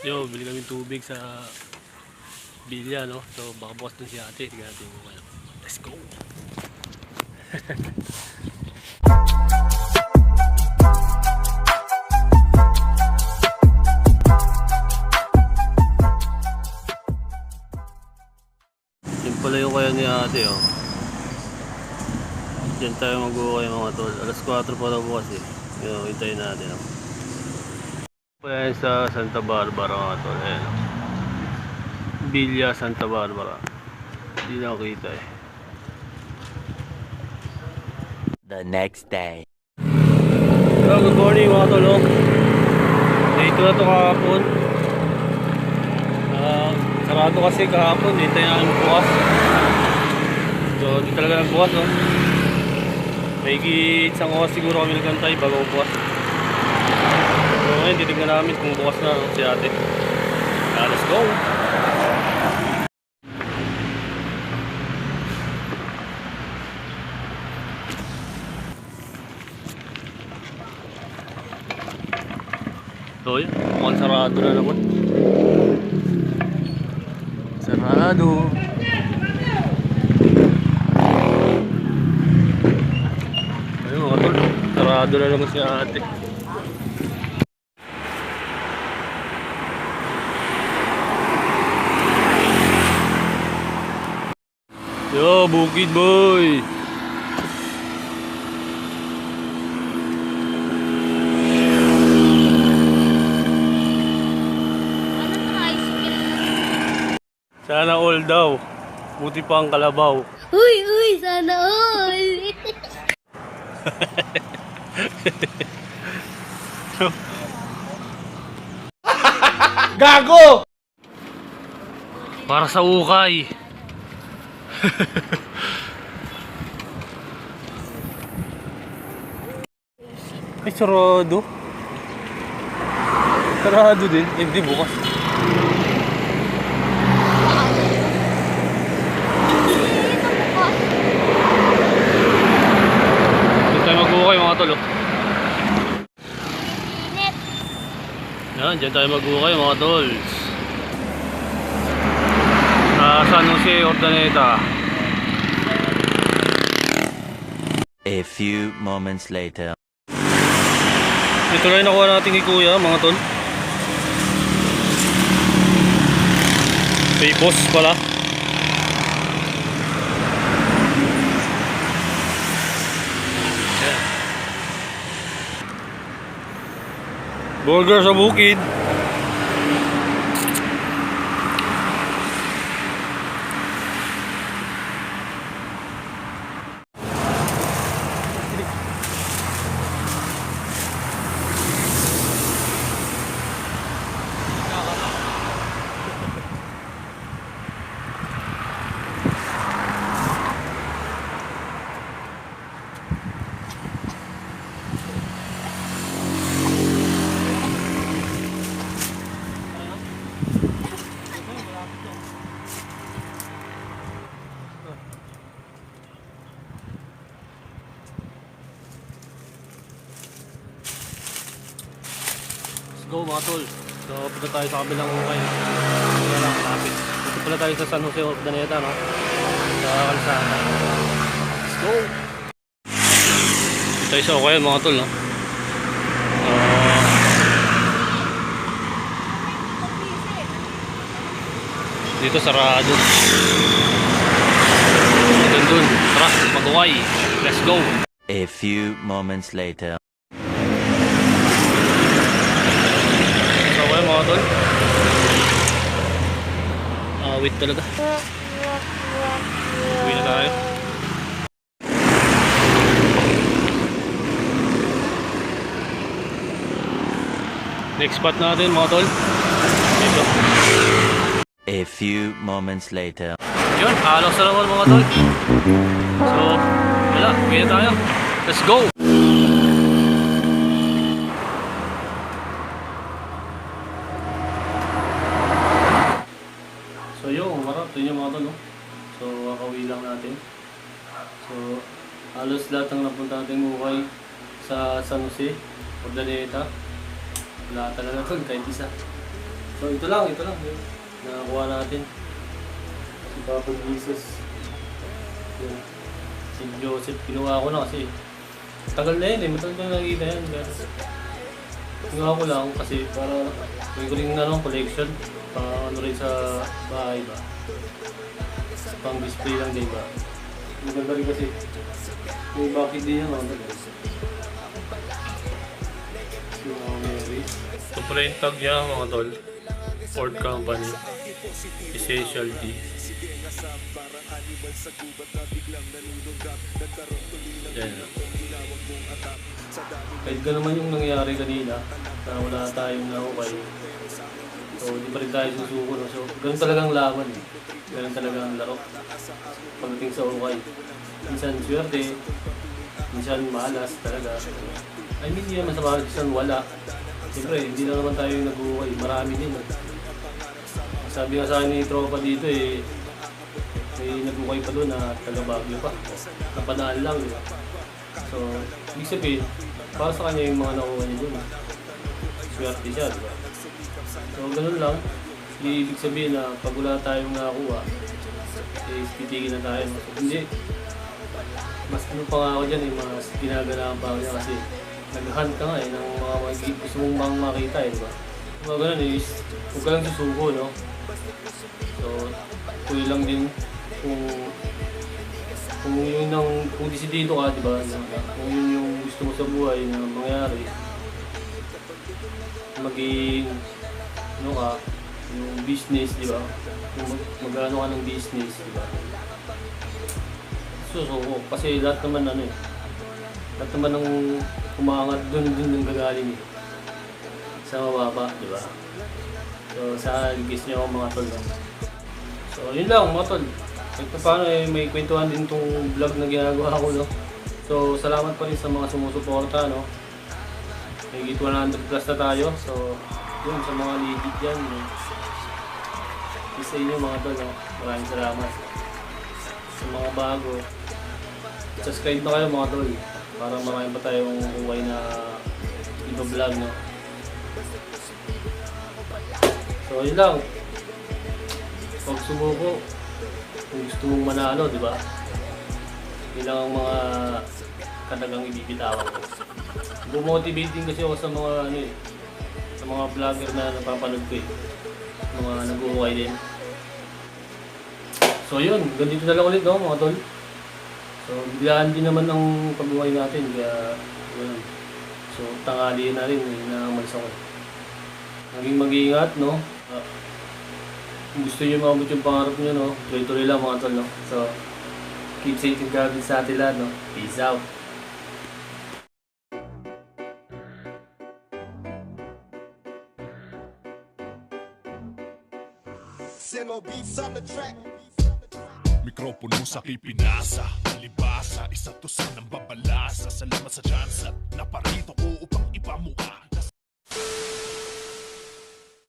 Yo, bili kami tubig sa Bilya, no? So, baka bukas dun si ate. Tignan natin kung ano. Let's go! Yan pala yung kaya ni ate, oh. Diyan tayo mag-uukay mga tol. Alas 4 pa daw bukas eh. Yo, hintayin natin, oh. Pa yan sa Santa Barbara mga tol. Ayan, oh. Bilya, Santa Barbara. Hindi na kita eh. The next day. Hello, good morning mga tol. Day 2 na ito kahapon. Sarado kasi kahapon. Hintay namin bukas. So, di talaga nagbukas, oh. May isang oras siguro kami nagantay bago bukas. So, ngayon, titignan namin kung bukas na si ate. Let's go! So yun, mukhang sarado na naman. Sarado. Ayun mga tol, sarado na naman si ate. Yo, Bukid Boy! Sana all daw. Buti pa ang kalabaw. Uy, sana all. Gago! Para sa ukay. Ay, sarado. Sarado din. Hindi bukas. Dito tayo mag-ukay mga tol, oh. Init. Yan, dyan tayo mag-ukay mga tols. San Jose, Ordaneta. A few moments later. Ito na yung nakuha natin kay kuya mga tol. Kay boss pala. Yan. Burger sa bukid. Go mga tol. So punta tayo sa kabilang ukay. Kaya lang malapit. Dito pala tayo sa San Jose Ordaneta, no? Sa kalsada. Let's go! Dito tayo sa ukay mga tol, no? Dito sarado. Dun. Tara, mag-ukay. Let's go! A few moments later. Mga tol, wait talaga. Uwi na tayo. Next spot natin mga tol, dito. A few moments later. Yun, halos na naman mga tol. So, wala, uwi na tayo. Let's go! So yun, marap, ito yung mga tol, no? So, kakauwi lang natin. So, halos lahat ng napunta natin ukay sa San Jose, Ordaneta. Wala talaga tol, kahit isa. So ito lang yun. Nakakuha natin. Si Papa Jesus. Yun. Si Joseph, kinuha ko na kasi tagal na yun matagal ko na nakikita yan. Kinuha ko lang kasi para may ko rin collection. Ano rin sa bahay ba. Pang display lang din ba. Maganda rin kasi may bakit din yan. Ito pala yung tag niya mga tol. Ford Company. Essential D. Yan. Kahit ka naman yung nangyari kanina na wala tayong nakukay. So hindi pa rin tayo susuko. No? So ganun talagang laban. Ganun talagang laro. Pagdating sa ukay. Minsan swerte. Minsan malas talaga. I mean, hindi naman sa mga minsan wala. Siyempre, hindi lang naman tayo yung nag-uukay. Marami din. Sabi nga sa akin ni tropa dito may nag-uukay pa doon na taga-Baguio pa. Napanaan lang, di ba? So, ibig sabihin, para sa kanya yung mga nakuha niya doon. Swerte siya, di ba? So, ganun lang. Ibig sabihin na pag wala tayong nakakuha, titigil na tayo. So, hindi. Mas ano pa nga ako dyan, mas ginagalaan pa ako dyan kasi nag-hunt ka nga ng mga gusto mong makita diba? Mga ganun huwag ka lang susuko, no? So, tuloy lang din kung yun kung desidido ka, diba? Kung yun yung gusto mo sa buhay na mangyari, maging, ano ka, yung business, diba? Kung mag-ano ka ng business, diba? Susuko, kasi lahat naman lahat naman ng umangat dun gagaling sa mababa, di ba? So, sa gis niyo ako mga tol. No? So, yun lang mga tol. Kahit pa paano may kwentuhan din tong vlog na ginagawa ko, no? So, salamat pa rin sa mga sumusuporta, no? May 100 plus na tayo. So, yun, sa mga legit dyan, no? Isa inyo mga tol, no? Maraming salamat. Sa mga bago, subscribe na kayo mga tol. Para marami pa tayong buhay na iba-vlog, no? So, yun lang. Pag sumuko, kung gusto mong manalo, di ba? Yun lang ang mga katagang ibibitawan ko. Bumotivating kasi ako sa mga, sa mga vlogger na napapanood ko, mga nag-uukay din. So, yun. Ganito na lang ulit, no, mga tol? So, biglaan din naman ang pag-uway natin, kaya, yun. So, tanghali na rin, namalis ako. Naging mag-iingat, no? Kung gusto nyo makamot yung pangarap nyo, no? Tuloy-tuloy lang, mga tol, no? So, keep safe and God sa atin lahat, no? Peace out! Mikropono sa kipinasa, palibasa, isa to sa nang babalasa. Salamat sa dyan